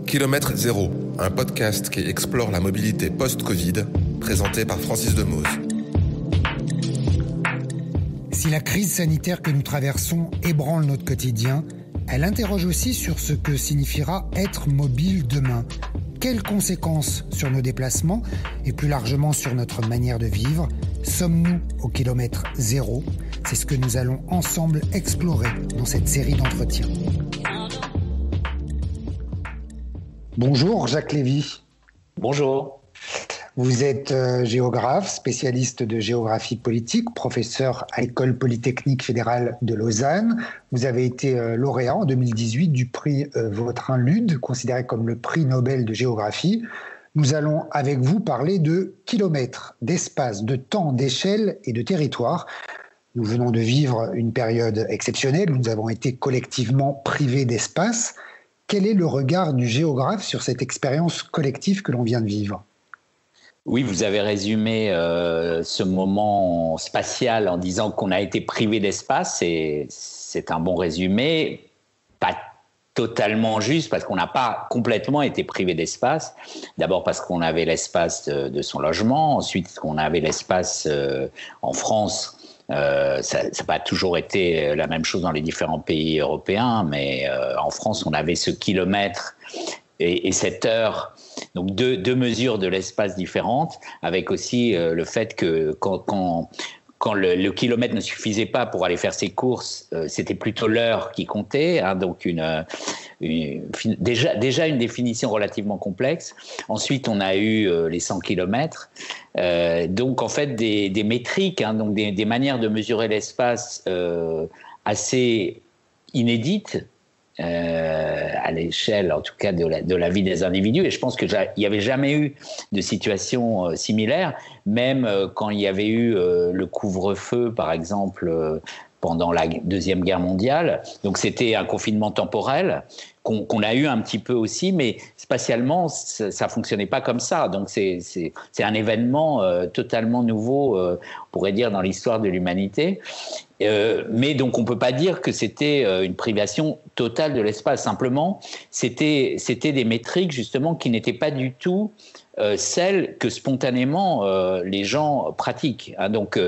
Kilomètre Zéro, un podcast qui explore la mobilité post-Covid, présenté par Francis Demoz. Si la crise sanitaire que nous traversons ébranle notre quotidien, elle interroge aussi sur ce que signifiera être mobile demain. Quelles conséquences sur nos déplacements et plus largement sur notre manière de vivre? Sommes-nous au kilomètre zéro? C'est ce que nous allons ensemble explorer dans cette série d'entretiens. Bonjour Jacques Lévy. Bonjour. Vous êtes géographe, spécialiste de géographie politique, professeur à l'École polytechnique fédérale de Lausanne. Vous avez été lauréat en 2018 du prix Vautrin-Lud, considéré comme le prix Nobel de géographie. Nous allons avec vous parler de kilomètres, d'espace, de temps, d'échelle et de territoire. Nous venons de vivre une période exceptionnelle où nous avons été collectivement privés d'espace. Quel est le regard du géographe sur cette expérience collective que l'on vient de vivre ? Oui, vous avez résumé ce moment spatial en disant qu'on a été privé d'espace, et c'est un bon résumé, pas totalement juste parce qu'on n'a pas complètement été privé d'espace. D'abord parce qu'on avait l'espace de son logement, ensuite qu'on avait l'espace en France. Ça n'a pas toujours été la même chose dans les différents pays européens, mais en France, on avait ce kilomètre et cette heure, donc deux mesures de l'espace différentes, avec aussi le fait que quand le kilomètre ne suffisait pas pour aller faire ses courses, c'était plutôt l'heure qui comptait, hein, donc déjà une définition relativement complexe. Ensuite, on a eu les 100 kilomètres. Donc, en fait, des métriques, hein, donc des manières de mesurer l'espace assez inédites, à l'échelle, en tout cas, de la vie des individus. Et je pense qu'il n'y avait jamais eu de situation similaire, même quand il y avait eu le couvre-feu, par exemple, pendant la Deuxième Guerre mondiale. Donc, c'était un confinement temporel qu'on a eu un petit peu aussi, mais spatialement, ça ne fonctionnait pas comme ça. Donc, c'est un événement totalement nouveau, on pourrait dire, dans l'histoire de l'humanité. Mais donc, on ne peut pas dire que c'était une privation totale de l'espace. Simplement, c'était des métriques, justement, qui n'étaient pas du tout celles que spontanément les gens pratiquent. Hein. Donc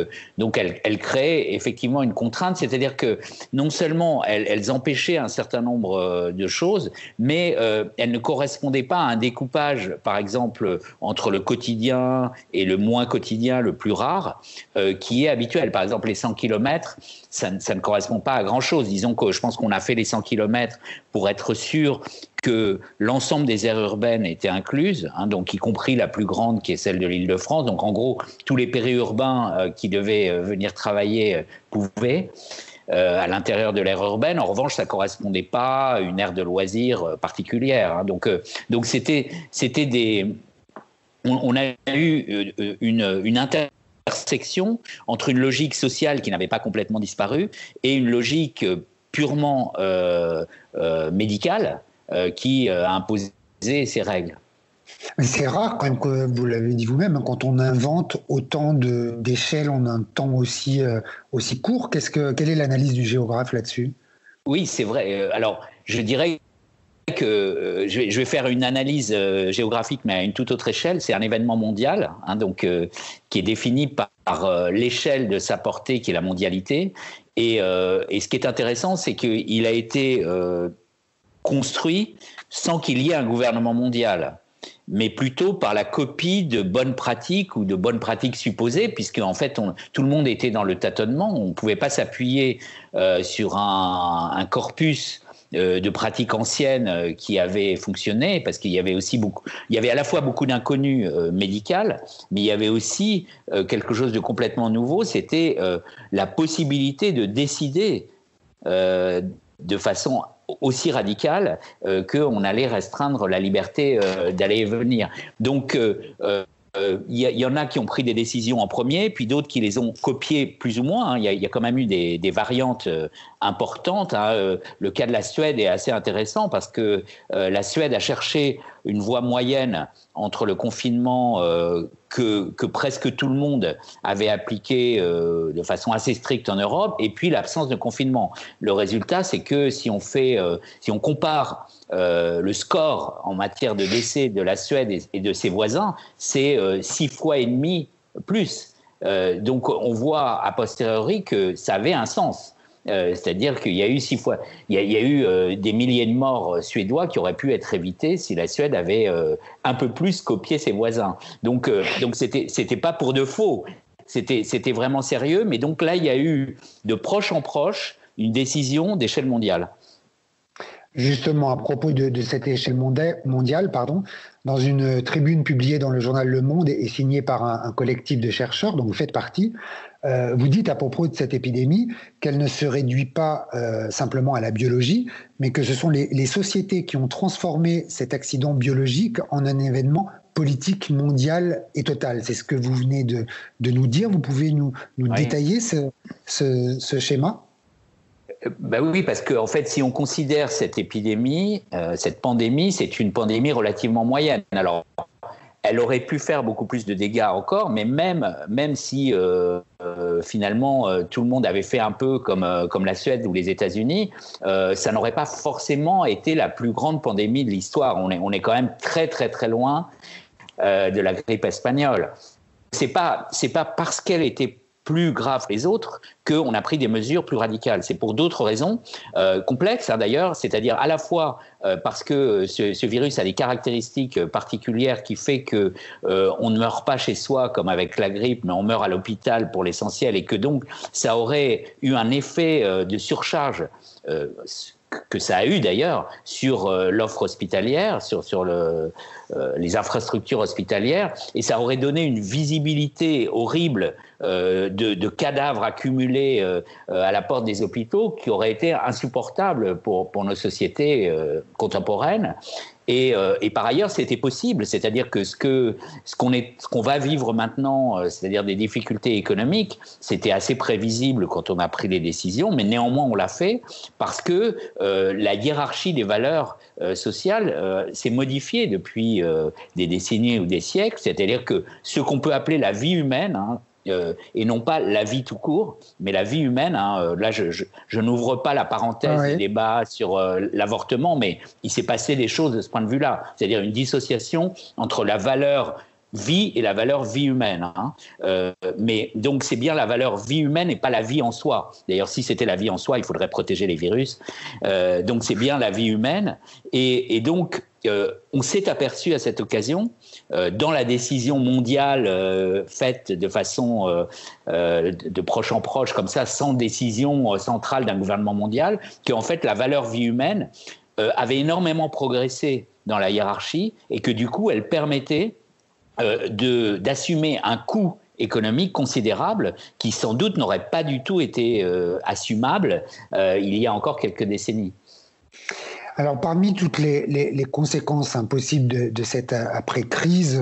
elles créaient effectivement une contrainte, c'est-à-dire que non seulement elles empêchaient un certain nombre de choses, mais elles ne correspondaient pas à un découpage, par exemple, entre le quotidien et le moins quotidien, le plus rare, qui est habituel. Par exemple, les 100 kilomètres, ça ne correspond pas à grand-chose. Disons que je pense qu'on a fait les 100 kilomètres pour être sûr que l'ensemble des aires urbaines étaient incluses, hein, donc y compris la plus grande qui est celle de l'Île-de-France. Donc en gros, tous les périurbains qui devaient venir travailler pouvaient à l'intérieur de l'aire urbaine. En revanche, ça ne correspondait pas à une aire de loisirs particulière. Hein. Donc c'était des... On a eu une intersection entre une logique sociale qui n'avait pas complètement disparu et une logique purement médicale qui a imposé ses règles. Mais c'est rare, quand même, que vous l'avez dit vous-même, quand on invente autant d'échelles en un temps aussi court. Quelle est l'analyse du géographe là-dessus ? Oui, c'est vrai. Alors, je dirais que je vais faire une analyse géographique, mais à une toute autre échelle. C'est un événement mondial, hein, donc, qui est défini par l'échelle de sa portée, qui est la mondialité. Et ce qui est intéressant, c'est qu'il a été construit sans qu'il y ait un gouvernement mondial, mais plutôt par la copie de bonnes pratiques ou de bonnes pratiques supposées, puisque en fait tout le monde était dans le tâtonnement. On ne pouvait pas s'appuyer sur un corpus de pratiques anciennes qui avaient fonctionné, parce qu'il y avait aussi il y avait à la fois beaucoup d'inconnus médicales, mais il y avait aussi quelque chose de complètement nouveau, c'était la possibilité de décider de façon aussi radicale qu'on allait restreindre la liberté d'aller et venir. Donc, il y en a qui ont pris des décisions en premier, puis d'autres qui les ont copiées plus ou moins. Hein. Il y a quand même eu des variantes importantes. Hein. Le cas de la Suède est assez intéressant parce que la Suède a cherché une voie moyenne entre le confinement que presque tout le monde avait appliqué de façon assez stricte en Europe, et puis l'absence de confinement. Le résultat, c'est que si on compare le score en matière de décès de la Suède et de ses voisins, c'est 6 fois et demi plus. Donc on voit a posteriori que ça avait un sens. C'est-à-dire qu'il y a eu 6 fois, il y a eu des milliers de morts suédois qui auraient pu être évités si la Suède avait un peu plus copié ses voisins. Donc c'était pas pour de faux, c'était vraiment sérieux. Mais donc là, il y a eu de proche en proche une décision d'échelle mondiale. Justement, à propos de cette échelle mondiale, dans une tribune publiée dans le journal Le Monde et signée par un collectif de chercheurs dont vous faites partie, vous dites à propos de cette épidémie qu'elle ne se réduit pas simplement à la biologie, mais que ce sont les sociétés qui ont transformé cet accident biologique en un événement politique mondial et total. C'est ce que vous venez de nous dire. Vous pouvez nous détailler ce schéma ? Ben oui, parce qu'en fait, si on considère cette épidémie, cette pandémie, c'est une pandémie relativement moyenne. Alors, elle aurait pu faire beaucoup plus de dégâts encore, mais même si finalement tout le monde avait fait un peu comme la Suède ou les États-Unis, ça n'aurait pas forcément été la plus grande pandémie de l'histoire. On est quand même très très très loin de la grippe espagnole. C'est pas parce qu'elle était plus grave que les autres qu'on a pris des mesures plus radicales. C'est pour d'autres raisons complexes d'ailleurs, c'est-à-dire à la fois parce que ce virus a des caractéristiques particulières qui fait que on ne meurt pas chez soi comme avec la grippe, mais on meurt à l'hôpital pour l'essentiel, et que donc ça aurait eu un effet de surcharge que ça a eu d'ailleurs sur l'offre hospitalière, sur les infrastructures hospitalières, et ça aurait donné une visibilité horrible de cadavres accumulés à la porte des hôpitaux qui aurait été insupportable pour nos sociétés contemporaines. Et par ailleurs, c'était possible, c'est-à-dire que ce qu'on va vivre maintenant, c'est-à-dire des difficultés économiques, c'était assez prévisible quand on a pris les décisions, mais néanmoins on l'a fait parce que la hiérarchie des valeurs sociales s'est modifiée depuis des décennies ou des siècles, c'est-à-dire que ce qu'on peut appeler la vie humaine, et non pas la vie tout court, mais la vie humaine. Là, je n'ouvre pas la parenthèse des débats sur l'avortement, mais il s'est passé des choses de ce point de vue-là, c'est-à-dire une dissociation entre la valeur vie et la valeur vie humaine. Mais donc c'est bien la valeur vie humaine et pas la vie en soi. D'ailleurs, si c'était la vie en soi, il faudrait protéger les virus. Donc c'est bien la vie humaine. Et donc on s'est aperçu à cette occasion, dans la décision mondiale faite de façon de proche en proche, comme ça, sans décision centrale d'un gouvernement mondial, qu'en fait la valeur vie humaine avait énormément progressé dans la hiérarchie et que du coup elle permettait d'assumer un coût économique considérable qui sans doute n'aurait pas du tout été assumable il y a encore quelques décennies. Alors, parmi toutes les conséquences impossibles de cette après-crise,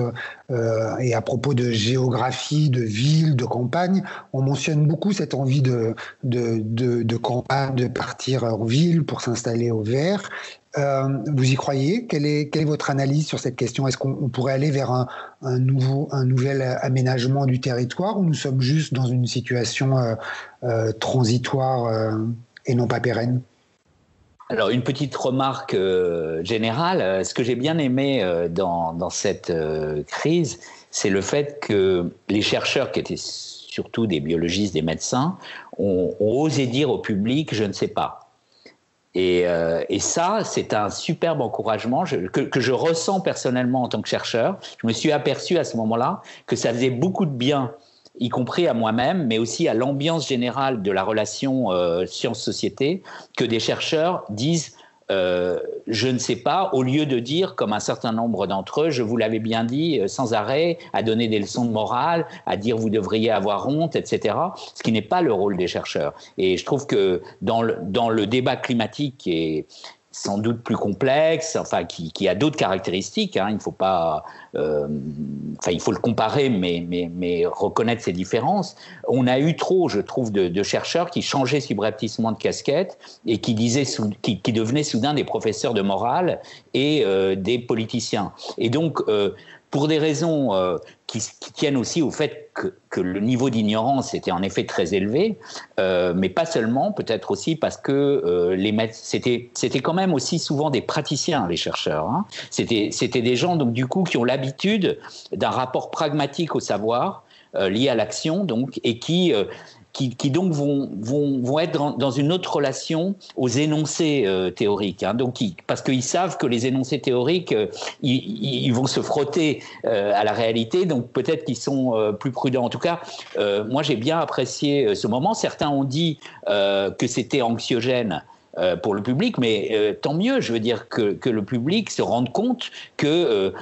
et à propos de géographie, de ville, de campagne, on mentionne beaucoup cette envie de campagne, de partir en ville pour s'installer au vert. Vous y croyez ? Quelle est votre analyse sur cette question ? Est-ce qu'on pourrait aller vers un nouvel aménagement du territoire, ou nous sommes juste dans une situation transitoire et non pas pérenne ? Alors, une petite remarque générale. Ce que j'ai bien aimé dans cette crise, c'est le fait que les chercheurs, qui étaient surtout des biologistes, des médecins, ont osé dire au public « je ne sais pas ». Et ça, c'est un superbe encouragement que je ressens personnellement en tant que chercheur. Je me suis aperçu à ce moment-là que ça faisait beaucoup de bien, y compris à moi-même, mais aussi à l'ambiance générale de la relation science-société, que des chercheurs disent je ne sais pas, au lieu de dire, comme un certain nombre d'entre eux, je vous l'avais bien dit, sans arrêt, à donner des leçons de morale, à dire vous devriez avoir honte, etc., ce qui n'est pas le rôle des chercheurs. Et je trouve que dans le débat climatique qui est sans doute plus complexe, enfin qui a d'autres caractéristiques. Il ne faut pas, il faut le comparer, mais reconnaître ses différences. On a eu trop, je trouve, de chercheurs qui changeaient subrepticement de casquette et qui devenaient soudain des professeurs de morale et des politiciens. Et donc, pour des raisons qui tiennent aussi au fait que le niveau d'ignorance était en effet très élevé, mais pas seulement, peut-être aussi parce que c'était quand même aussi souvent des praticiens, les chercheurs. Hein. C'était des gens, donc, du coup, qui ont l'habitude d'un rapport pragmatique au savoir, lié à l'action, donc, et qui donc vont être dans une autre relation aux énoncés théoriques. Hein, donc parce qu'ils savent que les énoncés théoriques, ils vont se frotter à la réalité, donc peut-être qu'ils sont plus prudents. En tout cas, moi j'ai bien apprécié ce moment. Certains ont dit que c'était anxiogène pour le public, mais tant mieux, je veux dire que le public se rende compte que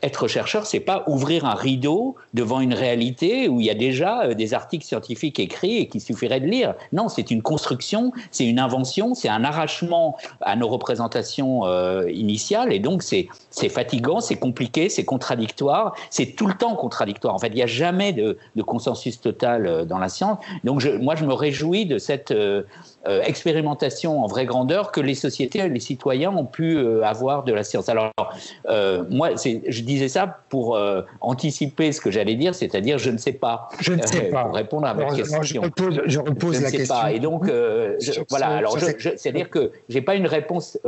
être chercheur, c'est pas ouvrir un rideau devant une réalité où il y a déjà des articles scientifiques écrits et qu'il suffirait de lire. Non, c'est une construction, c'est une invention, c'est un arrachement à nos représentations initiales, et donc c'est fatigant, c'est compliqué, c'est contradictoire, c'est tout le temps contradictoire. En fait, il n'y a jamais de consensus total dans la science. Donc moi, je me réjouis de cette expérimentation en vraie grandeur que les sociétés, les citoyens ont pu avoir de la science. Alors, moi, je disais ça pour anticiper ce que j'allais dire, c'est-à-dire je ne sais pas. Je ne sais pas. Pour répondre à votre question. Je repose la question. Pas. Et donc, voilà. Alors, c'est-à-dire que j'ai pas une réponse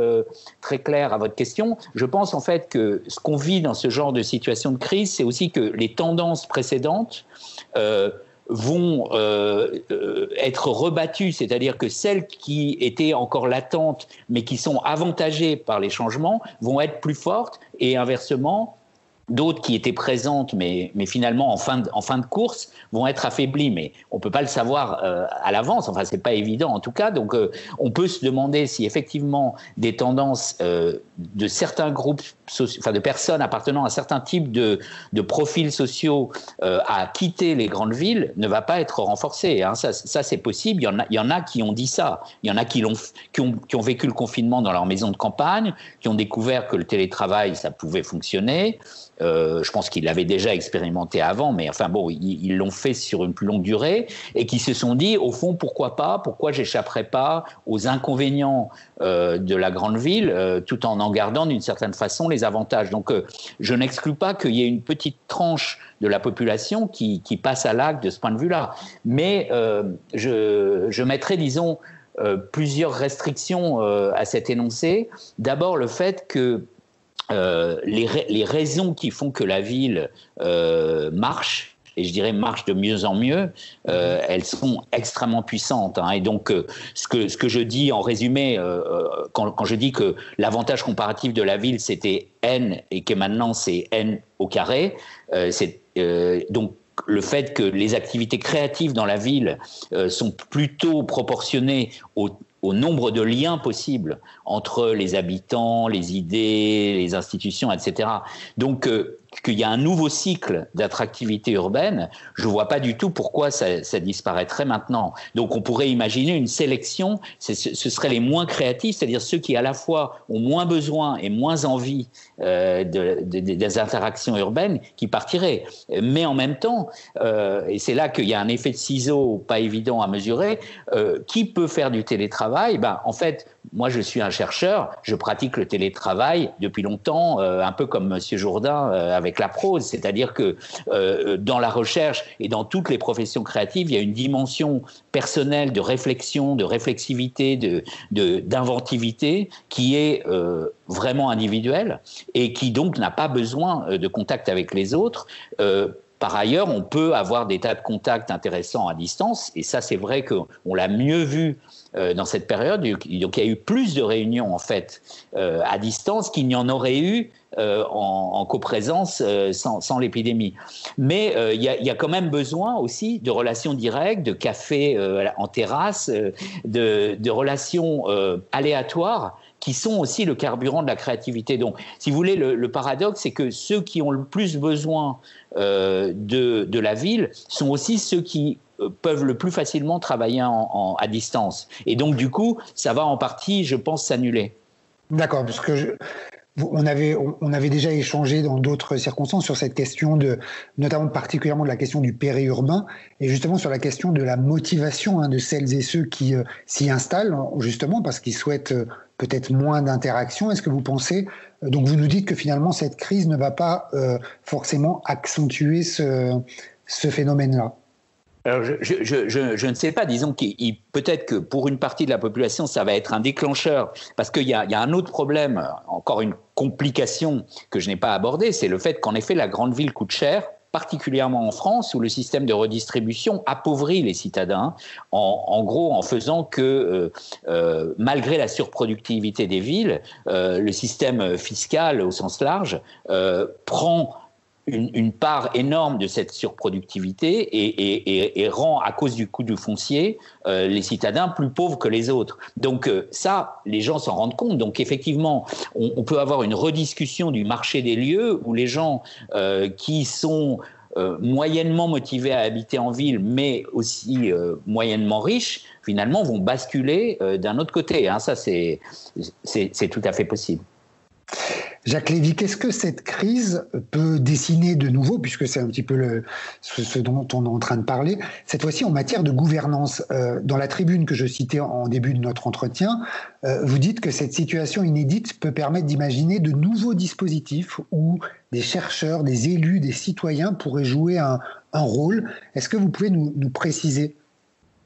très claire à votre question. Je pense en fait que ce qu'on vit dans ce genre de situation de crise, c'est aussi que les tendances précédentes vont être rebattues, c'est-à-dire que celles qui étaient encore latentes mais qui sont avantagées par les changements vont être plus fortes, et inversement, d'autres qui étaient présentes mais finalement en fin de course vont être affaiblies. Mais on ne peut pas le savoir à l'avance, enfin c'est pas évident en tout cas. Donc on peut se demander si effectivement des tendances de certains groupes, de personnes appartenant à certains types de profils sociaux à quitter les grandes villes ne va pas être renforcée. Hein. Ça c'est possible. Il y en a qui ont dit ça. Il y en a qui ont vécu le confinement dans leur maison de campagne, qui ont découvert que le télétravail ça pouvait fonctionner. Je pense qu'ils l'avaient déjà expérimenté avant, mais enfin bon, ils l'ont fait sur une plus longue durée, et qui se sont dit, au fond, pourquoi j'échapperais pas aux inconvénients de la grande ville, tout en gardant d'une certaine façon les avantages. Donc je n'exclus pas qu'il y ait une petite tranche de la population qui passe à l'acte de ce point de vue-là. Mais je mettrais, disons, plusieurs restrictions à cet énoncé. D'abord, le fait que les raisons qui font que la ville marche, et je dirais marche de mieux en mieux, elles sont extrêmement puissantes. Hein. Et donc, ce que je dis en résumé, quand je dis que l'avantage comparatif de la ville, c'était n, et que maintenant c'est n au carré, c'est donc le fait que les activités créatives dans la ville sont plutôt proportionnées au nombre de liens possibles entre les habitants, les idées, les institutions, etc. Donc, qu'il y a un nouveau cycle d'attractivité urbaine, je ne vois pas du tout pourquoi ça disparaîtrait maintenant. Donc, on pourrait imaginer une sélection, ce seraient les moins créatifs, c'est-à-dire ceux qui à la fois ont moins besoin et moins envie des interactions urbaines qui partiraient. Mais en même temps, et c'est là qu'il y a un effet de ciseau pas évident à mesurer, qui peut faire du télétravail ? En fait, moi, je suis un chercheur, je pratique le télétravail depuis longtemps, un peu comme M. Jourdain avec la prose, c'est-à-dire que dans la recherche et dans toutes les professions créatives, il y a une dimension personnelle de réflexion, de réflexivité, d'inventivité qui est vraiment individuelle et qui donc n'a pas besoin de contact avec les autres. Par ailleurs, on peut avoir des tas de contacts intéressants à distance, et ça, c'est vrai qu'on l'a mieux vu dans cette période. Donc, il y a eu plus de réunions, en fait, à distance qu'il n'y en aurait eu en coprésence sans l'épidémie. Mais il y a quand même besoin aussi de relations directes, de cafés en terrasse, de relations aléatoires, qui sont aussi le carburant de la créativité. Donc, si vous voulez, le paradoxe, c'est que ceux qui ont le plus besoin de la ville sont aussi ceux qui peuvent le plus facilement travailler à distance. Et donc, du coup, ça va en partie, je pense, s'annuler. D'accord, parce que On avait déjà échangé dans d'autres circonstances sur cette question notamment particulièrement de la question du périurbain et justement sur la question de la motivation de celles et ceux qui s'y installent, justement parce qu'ils souhaitent peut-être moins d'interaction. Est-ce que vous pensez, donc vous nous dites que finalement cette crise ne va pas forcément accentuer ce phénomène-là? Alors, je ne sais pas, disons qu'il peut-être que pour une partie de la population, ça va être un déclencheur, parce qu'il y a un autre problème, encore une complication que je n'ai pas abordée, c'est le fait qu'en effet, la grande ville coûte cher, particulièrement en France, où le système de redistribution appauvrit les citadins, en gros en faisant que, malgré la surproductivité des villes, le système fiscal au sens large prend une part énorme de cette surproductivité et rend, à cause du coût du foncier, les citadins plus pauvres que les autres. Donc ça, les gens s'en rendent compte. Donc effectivement, on peut avoir une rediscussion du marché des lieux où les gens qui sont moyennement motivés à habiter en ville, mais aussi moyennement riches, finalement vont basculer d'un autre côté. Ça, c'est tout à fait possible. Jacques Lévy, qu'est-ce que cette crise peut dessiner de nouveau, puisque c'est un petit peu ce dont on est en train de parler, cette fois-ci en matière de gouvernance? Dans la tribune que je citais en début de notre entretien, vous dites que cette situation inédite peut permettre d'imaginer de nouveaux dispositifs où des chercheurs, des élus, des citoyens pourraient jouer un rôle. Est-ce que vous pouvez nous préciser ?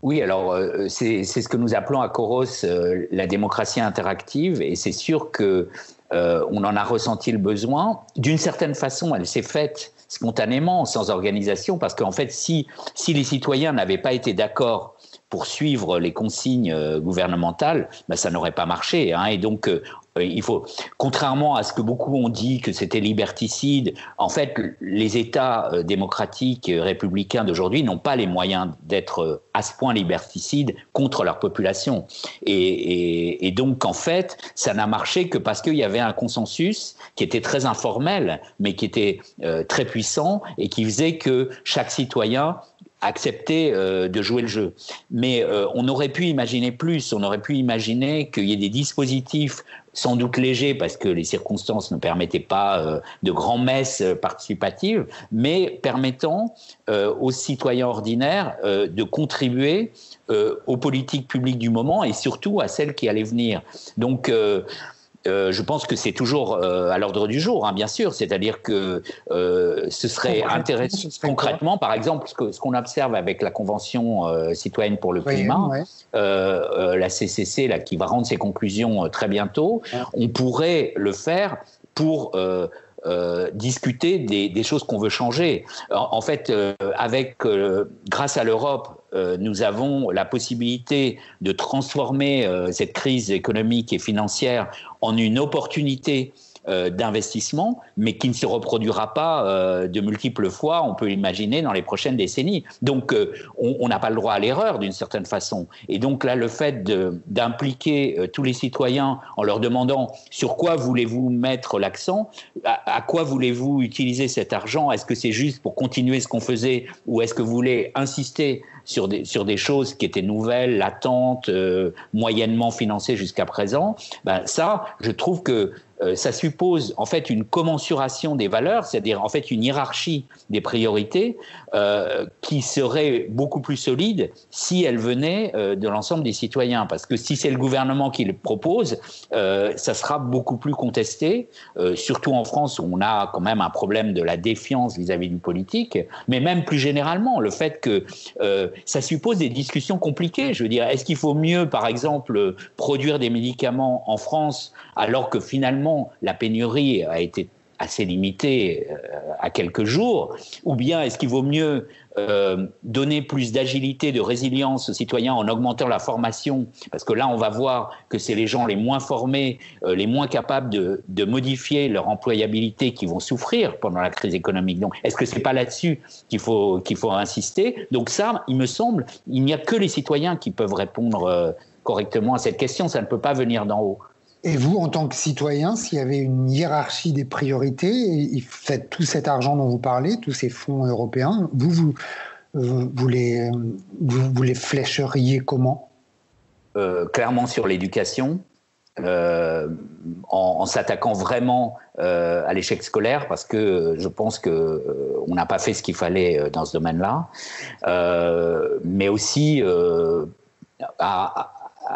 Oui, alors c'est ce que nous appelons à Khoros la démocratie interactive, et c'est sûr que on en a ressenti le besoin. D'une certaine façon, elle s'est faite spontanément, sans organisation, parce qu'en fait, si les citoyens n'avaient pas été d'accord pour suivre les consignes gouvernementales, ça n'aurait pas marché. Et donc, il faut, contrairement à ce que beaucoup ont dit que c'était liberticide, en fait, les États démocratiques républicains d'aujourd'hui n'ont pas les moyens d'être à ce point liberticides contre leur population. Et donc, en fait, ça n'a marché que parce qu'il y avait un consensus qui était très informel, mais qui était très puissant et qui faisait que chaque citoyen accepter de jouer le jeu. Mais on aurait pu imaginer plus, on aurait pu imaginer qu'il y ait des dispositifs sans doute légers parce que les circonstances ne permettaient pas de grands-messes participatives, mais permettant aux citoyens ordinaires de contribuer aux politiques publiques du moment et surtout à celles qui allaient venir. Donc je pense que c'est toujours à l'ordre du jour, bien sûr. C'est-à-dire que ce serait intéressant, concrètement, par exemple, ce qu'on observe avec la Convention citoyenne pour le climat, la CCC, là, qui va rendre ses conclusions très bientôt, on pourrait le faire pour discuter des choses qu'on veut changer. En fait, grâce à l'Europe, nous avons la possibilité de transformer cette crise économique et financière en une opportunité d'investissement, mais qui ne se reproduira pas de multiples fois, on peut imaginer, dans les prochaines décennies. Donc, on n'a pas le droit à l'erreur, d'une certaine façon. Et donc là, le fait d'impliquer tous les citoyens en leur demandant sur quoi voulez-vous mettre l'accent, à quoi voulez-vous utiliser cet argent, est-ce que c'est juste pour continuer ce qu'on faisait ou est-ce que vous voulez insister sur des choses qui étaient nouvelles, latentes, moyennement financées jusqu'à présent, ça, je trouve que ça suppose en fait une commensuration des valeurs, c'est-à-dire en fait une hiérarchie des priorités qui serait beaucoup plus solide si elle venait de l'ensemble des citoyens. Parce que si c'est le gouvernement qui le propose, ça sera beaucoup plus contesté, surtout en France où on a quand même un problème de la défiance vis-à-vis du politique, mais même plus généralement, le fait que ça suppose des discussions compliquées. Je veux dire, est-ce qu'il faut mieux, par exemple, produire des médicaments en France alors que finalement la pénurie a été assez limitée à quelques jours, ou bien est-ce qu'il vaut mieux donner plus d'agilité, de résilience aux citoyens en augmentant la formation, parce que là on va voir que c'est les gens les moins formés, les moins capables de modifier leur employabilité qui vont souffrir pendant la crise économique. Donc est-ce que c'est pas là-dessus qu'il faut insister? Donc ça, il me semble, il n'y a que les citoyens qui peuvent répondre correctement à cette question, ça ne peut pas venir d'en haut. Et vous, en tant que citoyen, s'il y avait une hiérarchie des priorités, et faites tout cet argent dont vous parlez, tous ces fonds européens, vous les flécheriez comment ? Clairement sur l'éducation. en s'attaquant vraiment à l'échec scolaire, parce que je pense qu'on n'a pas fait ce qu'il fallait dans ce domaine-là, mais aussi à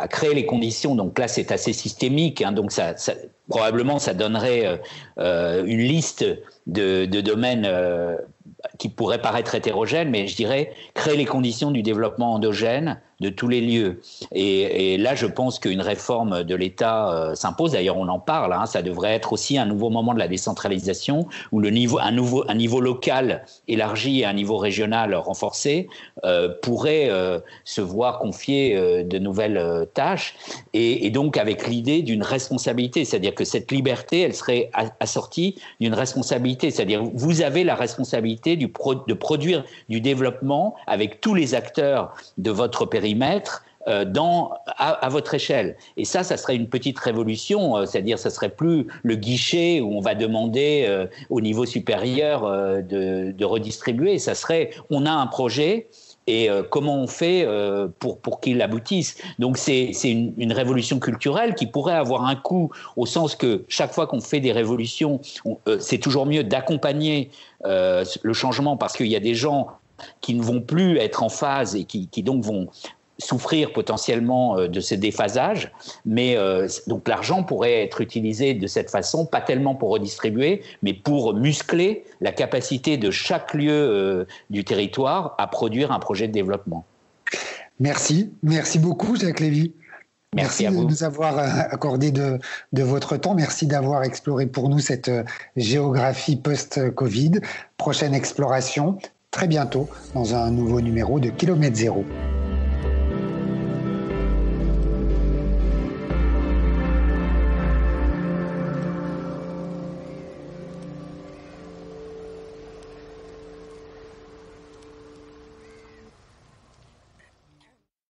créer les conditions. Donc là, c'est assez systémique, hein, donc probablement ça donnerait une liste de domaines qui pourraient paraître hétérogènes, mais je dirais créer les conditions du développement endogène de tous les lieux. Et là, je pense qu'une réforme de l'État s'impose. D'ailleurs, on en parle. Hein, ça devrait être aussi un nouveau moment de la décentralisation où un niveau local élargi et un niveau régional renforcé pourrait se voir confier de nouvelles tâches. Et donc, avec l'idée d'une responsabilité, c'est-à-dire que cette liberté, elle serait assortie d'une responsabilité. C'est-à-dire, vous avez la responsabilité de produire du développement avec tous les acteurs de votre périmètre à votre échelle. Et ça serait une petite révolution, c'est-à-dire ça serait plus le guichet où on va demander au niveau supérieur de redistribuer. Ça serait, on a un projet et comment on fait pour qu'il aboutisse. Donc c'est une révolution culturelle qui pourrait avoir un coût, au sens que chaque fois qu'on fait des révolutions, c'est toujours mieux d'accompagner le changement, parce qu'il y a des gens qui ne vont plus être en phase et qui donc vont souffrir potentiellement de ces déphasages, mais donc l'argent pourrait être utilisé de cette façon, pas tellement pour redistribuer, mais pour muscler la capacité de chaque lieu du territoire à produire un projet de développement. Merci beaucoup Jacques Lévy. Merci de nous avoir accordé de votre temps. Merci d'avoir exploré pour nous cette géographie post-Covid. Prochaine exploration, très bientôt, dans un nouveau numéro de Kilomètre Zéro.